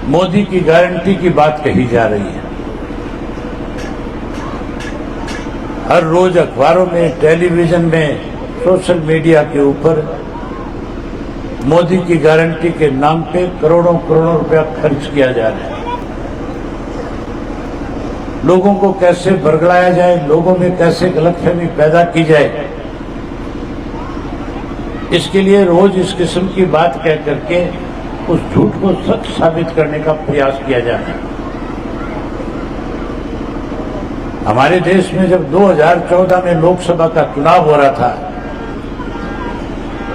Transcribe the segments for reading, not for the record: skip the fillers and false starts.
मोदी की गारंटी की बात कही जा रही है। हर रोज अखबारों में, टेलीविजन में, सोशल मीडिया के ऊपर मोदी की गारंटी के नाम पे करोड़ों करोड़ों रुपया खर्च किया जा रहा है। लोगों को कैसे बरगलाया जाए, लोगों में कैसे गलतफहमी पैदा की जाए, इसके लिए रोज इस किस्म की बात कह करके उस झूठ को सच साबित करने का प्रयास किया जा रहा है। हमारे देश में जब 2014 में लोकसभा का चुनाव हो रहा था,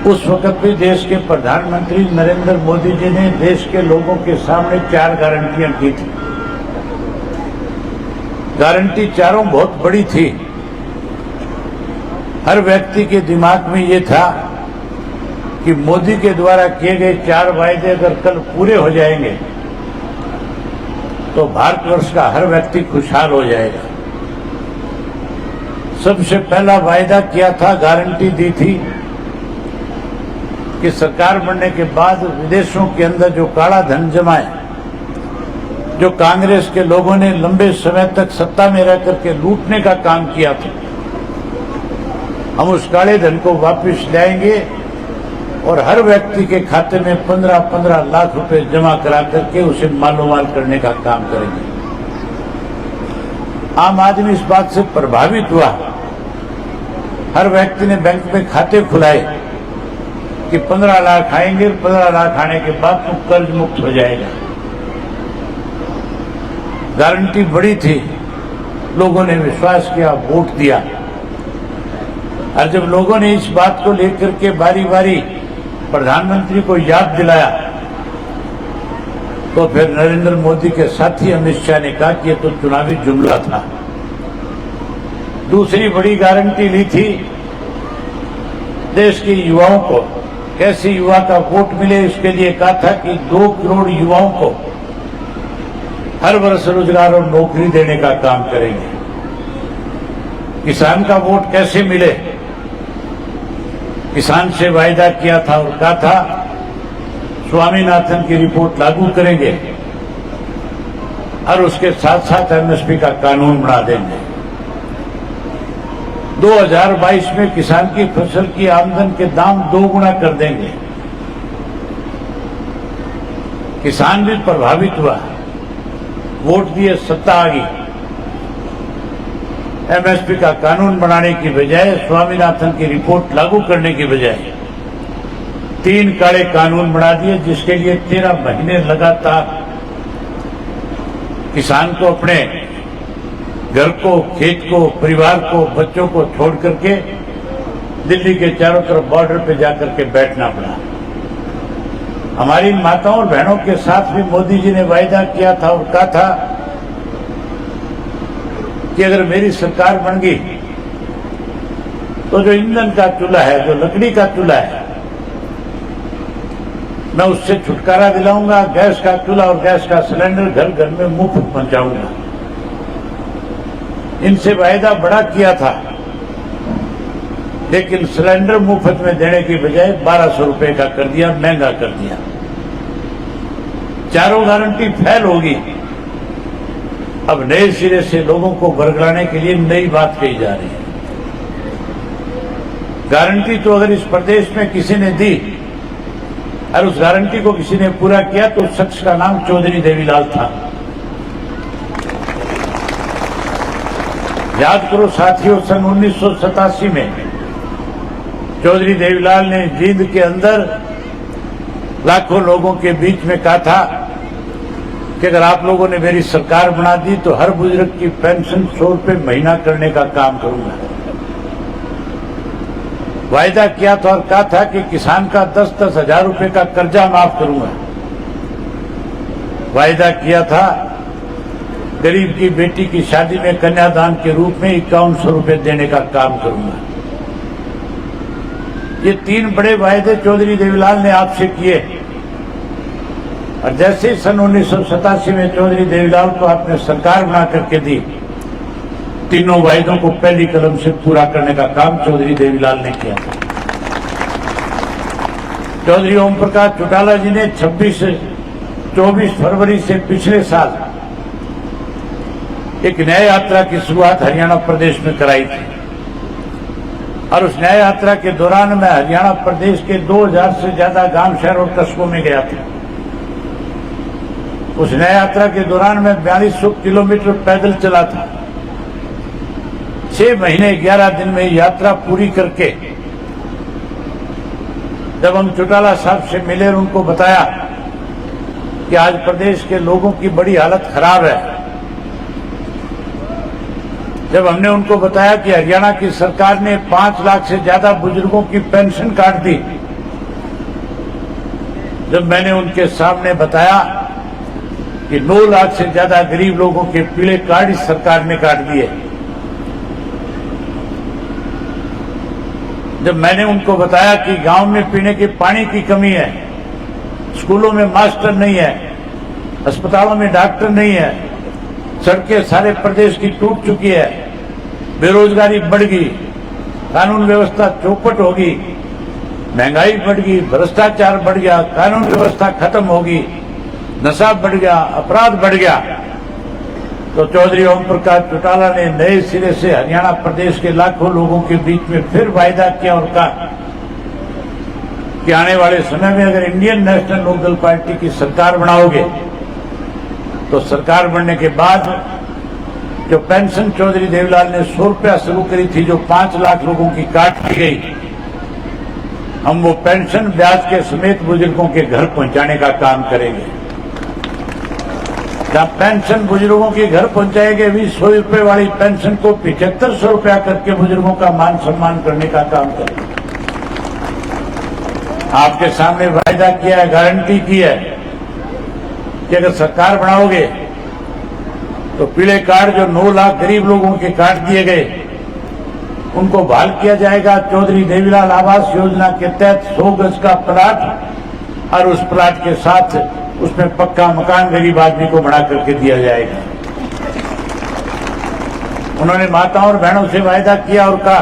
उस वक्त भी देश के प्रधानमंत्री नरेंद्र मोदी जी ने देश के लोगों के सामने 4 गारंटियां की थी। गारंटी चारों बहुत बड़ी थी। हर व्यक्ति के दिमाग में ये था कि मोदी के द्वारा किए गए 4 वायदे अगर कल पूरे हो जाएंगे तो भारतवर्ष का हर व्यक्ति खुशहाल हो जाएगा। सबसे पहला वायदा किया था, गारंटी दी थी कि सरकार बनने के बाद विदेशों के अंदर जो काला धन जमा है, जो कांग्रेस के लोगों ने लंबे समय तक सत्ता में रह करके लूटने का काम किया था, हम उस काले धन को वापस लाएंगे और हर व्यक्ति के खाते में 15-15 लाख रुपए जमा करा करके उसे मालोमाल करने का काम करेंगे। आम आदमी इस बात से प्रभावित हुआ। हर व्यक्ति ने बैंक में खाते खुलाए कि 15 लाख आएंगे, 15 लाख आने के बाद तो कर्ज मुक्त हो जाएगा। गारंटी बड़ी थी, लोगों ने विश्वास किया, वोट दिया। और जब लोगों ने इस बात को लेकर के बारी बारी प्रधानमंत्री को याद दिलाया, तो फिर नरेंद्र मोदी के साथी अमित शाह ने कहा कि ये तो चुनावी जुमला था। दूसरी बड़ी गारंटी ली थी देश के युवाओं को, कैसे युवा का वोट मिले, इसके लिए कहा था कि 2 करोड़ युवाओं को हर वर्ष रोजगार और नौकरी देने का काम करेंगे। किसान का वोट कैसे मिले, किसान से वायदा किया था और कहा था स्वामीनाथन की रिपोर्ट लागू करेंगे और उसके साथ साथ एमएसपी का कानून बना देंगे। 2022 में किसान की फसल की आमदन के दाम 2 गुना कर देंगे। किसान भी प्रभावित हुआ, वोट दिए, सत्ता आ गई। एमएसपी का कानून बनाने की बजाय, स्वामीनाथन की रिपोर्ट लागू करने की बजाय 3 काले कानून बना दिए, जिसके लिए 13 महीने लगातार किसान को अपने घर को, खेत को, परिवार को, बच्चों को छोड़ करके दिल्ली के चारों तरफ बॉर्डर पे जाकर के बैठना पड़ा। हमारी माताओं और बहनों के साथ भी मोदी जी ने वायदा किया था और कहा था कि अगर मेरी सरकार बन गई तो जो ईंधन का चूल्हा है, जो लकड़ी का चूल्हा है, मैं उससे छुटकारा दिलाऊंगा। गैस का चूल्हा और गैस का सिलेंडर घर घर में मुफ्त पहुंचाऊंगा। इनसे वायदा बड़ा किया था, लेकिन सिलेंडर मुफ्त में देने की बजाय 1200 रुपए का कर दिया, महंगा कर दिया। चारों गारंटी फेल होगी। अब नए सिरे से लोगों को बरगलाने के लिए नई बात कही जा रही है। गारंटी तो अगर इस प्रदेश में किसी ने दी और उस गारंटी को किसी ने पूरा किया तो उस शख्स का नाम चौधरी देवीलाल था। याद करो साथियों, सन 1987 में चौधरी देवीलाल ने जींद के अंदर लाखों लोगों के बीच में कहा था कि अगर आप लोगों ने मेरी सरकार बना दी तो हर बुजुर्ग की पेंशन 100 रुपए महीना करने का काम करूंगा। वायदा किया था और कहा था कि किसान का 10-10 हजार रुपए का कर्जा माफ करूंगा। वायदा किया था गरीब की बेटी की शादी में कन्यादान के रूप में 5100 रुपए देने का काम करूंगा। ये 3 बड़े वायदे चौधरी देवीलाल ने आपसे किए और जैसे ही सन 1987 में चौधरी देवीलाल को आपने सरकार बना करके दी, तीनों वायदों को पहली कदम से पूरा करने का काम चौधरी देवीलाल ने किया था। चौधरी ओम प्रकाश चौटाला जी ने 26 24 फरवरी से पिछले साल एक न्याय यात्रा की शुरुआत हरियाणा प्रदेश में कराई थी और उस न्याय यात्रा के दौरान मैं हरियाणा प्रदेश के 2000 से ज्यादा गांव, शहर और कस्बों में गया था। उस न्याय यात्रा के दौरान मैं 4200 किलोमीटर पैदल चला था। 6 महीने 11 दिन में यात्रा पूरी करके जब हम चौटाला साहब से मिले और उनको बताया कि आज प्रदेश के लोगों की बड़ी हालत खराब है, जब हमने उनको बताया कि हरियाणा की सरकार ने 5 लाख से ज्यादा बुजुर्गों की पेंशन काट दी, जब मैंने उनके सामने बताया कि 9 लाख से ज्यादा गरीब लोगों के पीले कार्ड इस सरकार ने काट दिए, जब मैंने उनको बताया कि गांव में पीने के पानी की कमी है, स्कूलों में मास्टर नहीं है, अस्पतालों में डॉक्टर नहीं है, सड़कें सारे प्रदेश की टूट चुकी है, बेरोजगारी बढ़ गई, कानून व्यवस्था चौपट होगी, महंगाई बढ़ गई, भ्रष्टाचार बढ़ गया, कानून व्यवस्था खत्म होगी, नशा बढ़ गया, अपराध बढ़ गया, तो चौधरी ओम प्रकाश चौटाला ने नए सिरे से हरियाणा प्रदेश के लाखों लोगों के बीच में फिर वायदा किया और कहा कि आने वाले समय में अगर इंडियन नेशनल लोकदल पार्टी की सरकार बनाओगे तो सरकार बनने के बाद जो पेंशन चौधरी देवीलाल ने 100 रुपया शुरू करी थी, जो 5 लाख लोगों की काट दी गई, हम वो पेंशन ब्याज के समेत बुजुर्गों के घर पहुंचाने का काम करेंगे। जहां पेंशन बुजुर्गों के घर पहुंचाएंगे, 100 रुपये वाली पेंशन को 7500 रुपया करके बुजुर्गों का मान सम्मान करने का काम करेंगे। आपके सामने वायदा किया है, गारंटी की है कि अगर सरकार बनाओगे तो पीले कार्ड जो 9 लाख गरीब लोगों के काट दिए गए उनको बहाल किया जाएगा। चौधरी देवीलाल आवास योजना के तहत 100 गज का प्लाट और उस प्लाट के साथ उसमें पक्का मकान गरीब आदमी को बना करके दिया जाएगा। उन्होंने माताओं और बहनों से वायदा किया और कहा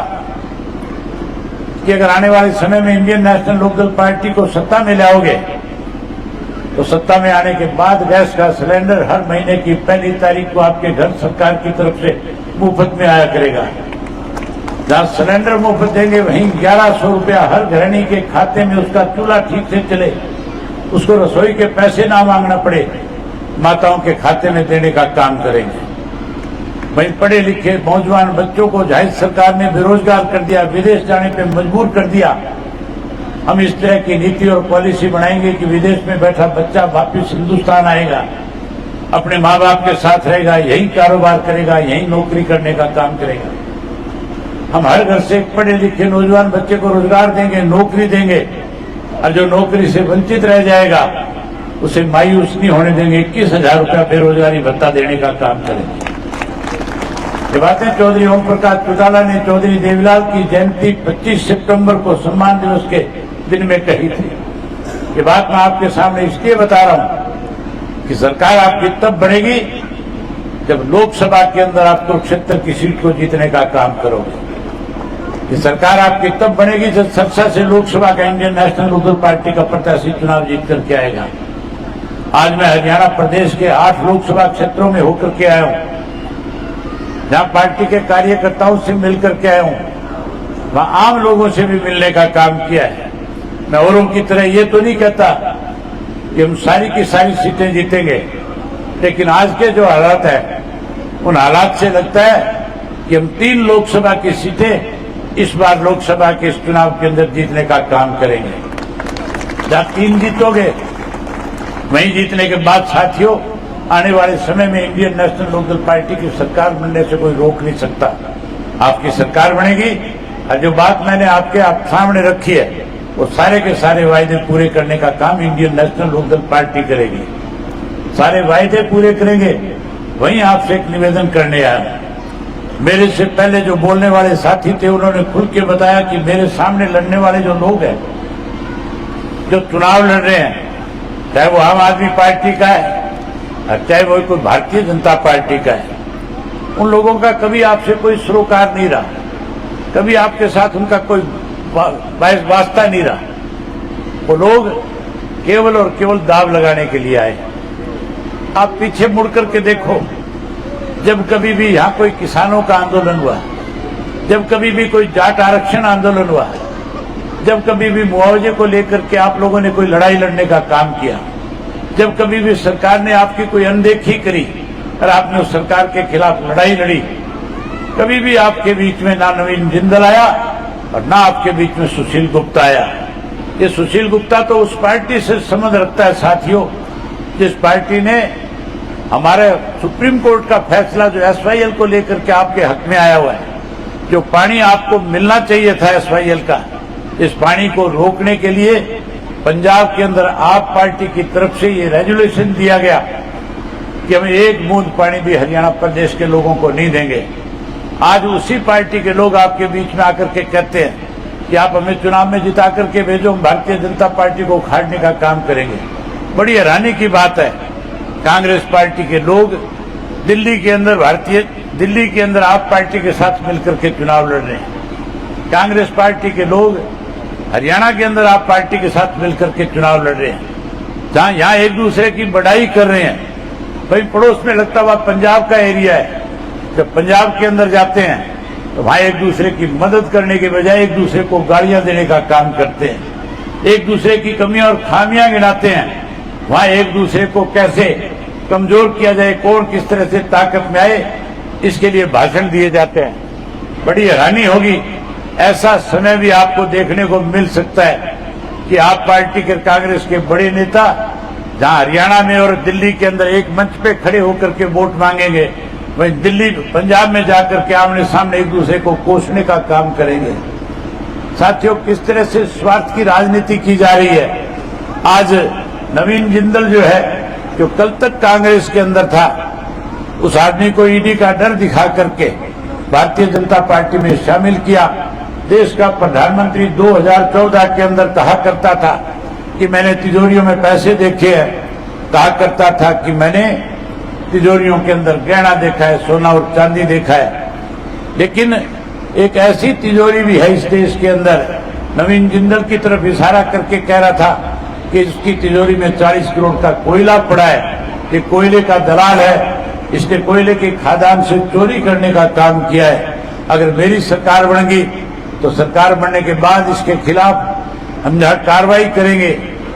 कि अगर आने वाले समय में इंडियन नेशनल लोकदल पार्टी को सत्ता में लाओगे तो सत्ता में आने के बाद गैस का सिलेंडर हर महीने की पहली तारीख को आपके घर सरकार की तरफ से मुफ्त में आया करेगा। जहां सिलेंडर मुफ्त देंगे वहीं 1100 रुपया हर गृहिणी के खाते में, उसका चूल्हा ठीक से चले, उसको रसोई के पैसे ना मांगना पड़े, माताओं के खाते में देने का काम करेंगे। वहीं पढ़े लिखे नौजवान बच्चों को झाइल सरकार ने बेरोजगार कर दिया, विदेश जाने पे मजबूर कर दिया। हम इस तरह की नीति और पॉलिसी बनाएंगे कि विदेश में बैठा बच्चा वापिस हिंदुस्तान आएगा, अपने माँ बाप के साथ रहेगा, यही कारोबार करेगा, यही नौकरी करने का काम करेगा। हम हर घर से एक पढ़े लिखे नौजवान बच्चे को रोजगार देंगे, नौकरी देंगे, और जो नौकरी से वंचित रह जाएगा उसे मायूस नहीं होने देंगे। 21,000 रुपया बेरोजगारी भत्ता देने का काम करेंगे। ये बातें चौधरी ओम प्रकाश चौटाला ने चौधरी देवीलाल की जयंती 25 सितंबर को सम्मान दिवस के दिन में कही थी। ये बात मैं आपके सामने इसलिए बता रहा हूं कि सरकार आपकी तब बढ़ेगी जब लोकसभा के अंदर आप कुरुक्षेत्र की सीट को जीतने का काम करोगे। ये सरकार आपकी तब बनेगी जब सरसा से लोकसभा का इंडियन नेशनल लोकदल पार्टी का प्रत्याशी चुनाव जीत करके आएगा। आज मैं हरियाणा प्रदेश के 8 लोकसभा क्षेत्रों में होकर के आया हूं, जहां पार्टी के कार्यकर्ताओं से मिलकर के आया हूं, वहां आम लोगों से भी मिलने का काम किया है। मैं औरों की तरह ये तो नहीं कहता कि हम सारी की सारी सीटें जीतेंगे, लेकिन आज के जो हालात है उन हालात से लगता है कि हम 3 लोकसभा की सीटें इस बार लोकसभा के इस चुनाव के अंदर जीतने का काम करेंगे। जहां 3 जीतोगे वहीं जीतने के बाद साथियों आने वाले समय में इंडियन नेशनल लोकदल पार्टी की सरकार बनने से कोई रोक नहीं सकता। आपकी सरकार बनेगी और जो बात मैंने आपके सामने रखी है वो सारे के सारे वायदे पूरे करने का काम इंडियन नेशनल लोकदल पार्टी करेगी। सारे वायदे पूरे करेंगे। वहीं आपसे एक निवेदन करने आया। मेरे से पहले जो बोलने वाले साथी थे उन्होंने खुल के बताया कि मेरे सामने लड़ने वाले जो लोग हैं, जो चुनाव लड़ रहे हैं, चाहे वो आम आदमी पार्टी का है चाहे वो कोई भारतीय जनता पार्टी का है, उन लोगों का कभी आपसे कोई सरोकार नहीं रहा, कभी आपके साथ उनका कोई वास्ता नहीं रहा। वो लोग केवल और केवल दाव लगाने के लिए आए। आप पीछे मुड़ करके देखो, जब कभी भी यहाँ कोई किसानों का आंदोलन हुआ, जब कभी भी कोई जाट आरक्षण आंदोलन हुआ, जब कभी भी मुआवजे को लेकर के आप लोगों ने कोई लड़ाई लड़ने का काम किया, जब कभी भी सरकार ने आपकी कोई अनदेखी करी और आपने उस सरकार के खिलाफ लड़ाई लड़ी, कभी भी आपके बीच में ना नवीन जिंदल आया और ना आपके बीच में सुशील गुप्ता आया। ये सुशील गुप्ता तो उस पार्टी से संबंध रखता है साथियों, जिस पार्टी ने हमारे सुप्रीम कोर्ट का फैसला जो एसवाईएल को लेकर के आपके हक में आया हुआ है, जो पानी आपको मिलना चाहिए था एसवाईएल का, इस पानी को रोकने के लिए पंजाब के अंदर आप पार्टी की तरफ से ये रेजुलेशन दिया गया कि हम एक बूंद पानी भी हरियाणा प्रदेश के लोगों को नहीं देंगे। आज उसी पार्टी के लोग आपके बीच में आकर के कहते हैं कि आप हमें चुनाव में जिता करके भेजो, हम भारतीय जनता पार्टी को उखाड़ने का काम करेंगे। बड़ी हैरानी की बात है, कांग्रेस पार्टी के लोग दिल्ली के अंदर आप पार्टी के साथ मिलकर के चुनाव लड़ रहे हैं। कांग्रेस पार्टी के लोग हरियाणा के अंदर आप पार्टी के साथ मिलकर के चुनाव लड़ रहे हैं। जहां यहां एक दूसरे की बड़ाई कर रहे हैं, भाई पड़ोस में लगता हुआ पंजाब का एरिया है, जब पंजाब के अंदर जाते हैं तो वहां एक दूसरे की मदद करने के बजाय एक दूसरे को गालियां देने का काम करते हैं, एक दूसरे की कमियां और खामियां गिनाते हैं। वहां एक दूसरे को कैसे कमजोर किया जाए, कौन किस तरह से ताकत में आए, इसके लिए भाषण दिए जाते हैं। बड़ी हैरानी होगी, ऐसा समय भी आपको देखने को मिल सकता है कि आप पार्टी के कांग्रेस के बड़े नेता जहां हरियाणा में और दिल्ली के अंदर एक मंच पे खड़े होकर के वोट मांगेंगे, वहीं दिल्ली पंजाब में जाकर के आमने सामने एक दूसरे को कोसने का काम करेंगे। साथियों, किस तरह से स्वार्थ की राजनीति की जा रही है। आज नवीन जिंदल जो है, जो कल तक कांग्रेस के अंदर था, उस आदमी को ईडी का डर दिखा करके भारतीय जनता पार्टी में शामिल किया। देश का प्रधानमंत्री 2014 के अंदर कहा करता था कि मैंने तिजोरियों में पैसे देखे हैं, कहा करता था कि मैंने तिजोरियों के अंदर गहना देखा है, सोना और चांदी देखा है। लेकिन एक ऐसी तिजोरी भी है इस देश के अंदर, नवीन जिंदल की तरफ इशारा करके कह रहा था कि इसकी तिजोरी में 40 करोड़ का कोयला पड़ा है, ये कोयले का दलाल है, इसने कोयले के खादान से चोरी करने का काम किया है। अगर मेरी सरकार बनेगी तो सरकार बनने के बाद इसके खिलाफ हम जहां कार्रवाई करेंगे,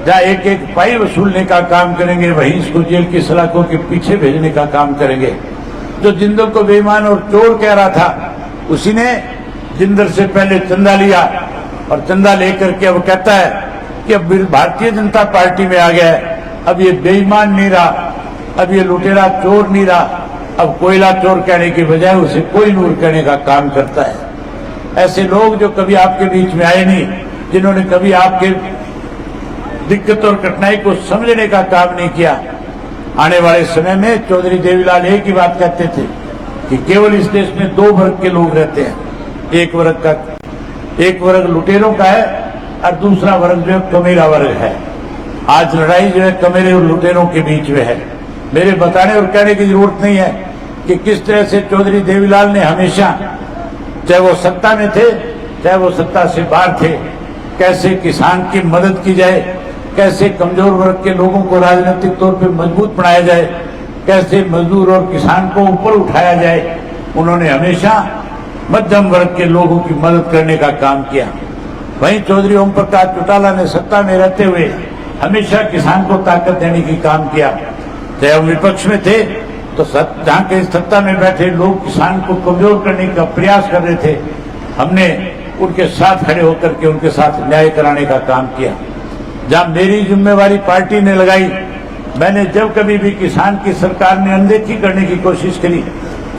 जहां एक एक पाई वसूलने का काम करेंगे, वहीं इसको जेल की सलाखों के पीछे भेजने का काम करेंगे। जो जिंदल को बेईमान और चोर कह रहा था, उसी ने जिंदल से पहले चंदा लिया और चंदा लेकर के अब कहता है कि अब भारतीय जनता पार्टी में आ गया है, अब ये बेईमान नहीं रहा, अब ये लुटेरा चोर नहीं रहा, अब कोयला चोर कहने की बजाय उसे कोई नूर कहने का काम करता है। ऐसे लोग जो कभी आपके बीच में आए नहीं, जिन्होंने कभी आपके दिक्कत और कठिनाई को समझने का काम नहीं किया, आने वाले समय में चौधरी देवीलाल एक ही बात कहते थे कि केवल इस देश में दो वर्ग के लोग रहते हैं, एक वर्ग लुटेरों का है और दूसरा वर्ग जो है कमेरा वर्ग है। आज लड़ाई जो है कमेरे और लुटेरों के बीच में है। मेरे बताने और कहने की जरूरत नहीं है कि किस तरह से चौधरी देवीलाल ने हमेशा, चाहे वो सत्ता में थे चाहे वो सत्ता से बाहर थे, कैसे किसान की मदद की जाए, कैसे कमजोर वर्ग के लोगों को राजनीतिक तौर पे मजबूत बनाया जाए, कैसे मजदूर और किसान को ऊपर उठाया जाए, उन्होंने हमेशा मध्यम वर्ग के लोगों की मदद करने का काम किया। वहीं चौधरी ओम प्रकाश चौटाला ने सत्ता में रहते हुए हमेशा किसान को ताकत देने की काम किया। चाहे हम विपक्ष में थे तो जहां के सत्ता में बैठे लोग किसान को कमजोर करने का प्रयास कर रहे थे, हमने उनके साथ खड़े होकर के उनके साथ न्याय कराने का काम किया। जहां मेरी जिम्मेवारी पार्टी ने लगाई, मैंने जब कभी भी किसान की सरकार ने अनदेखी करने की कोशिश करी,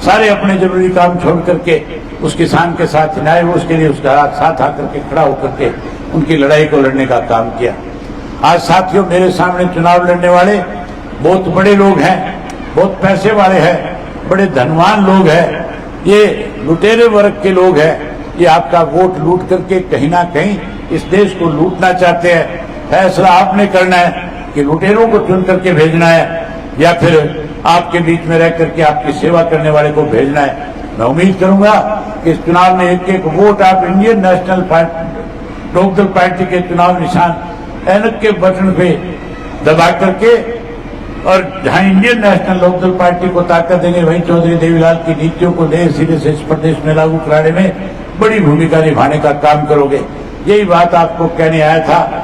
सारे अपने जरूरी काम छोड़ करके उस किसान के साथ न्याय हो उसके लिए उसका साथ आकर के खड़ा होकर के उनकी लड़ाई को लड़ने का काम किया। आज साथियों, मेरे सामने चुनाव लड़ने वाले बहुत बड़े लोग हैं, बहुत पैसे वाले हैं, बड़े धनवान लोग हैं, ये लुटेरे वर्ग के लोग हैं। ये आपका वोट लूट करके कहीं ना कहीं इस देश को लूटना चाहते हैं। फैसला आपने करना है कि लुटेरों को चुन करके भेजना है या फिर आपके बीच में रह करके आपकी सेवा करने वाले को भेजना है। मैं उम्मीद करूंगा कि इस चुनाव में एक एक वोट आप इंडियन नेशनल लोकदल पार्टी के चुनाव निशान ऐनक के बटन पे दबा करके और जहां इंडियन नेशनल लोकदल पार्टी को ताकत देंगे वहीं चौधरी देवीलाल की नीतियों को नए सिरे से इस प्रदेश में लागू कराने में बड़ी भूमिका निभाने का काम करोगे। यही बात आपको कहने आया था।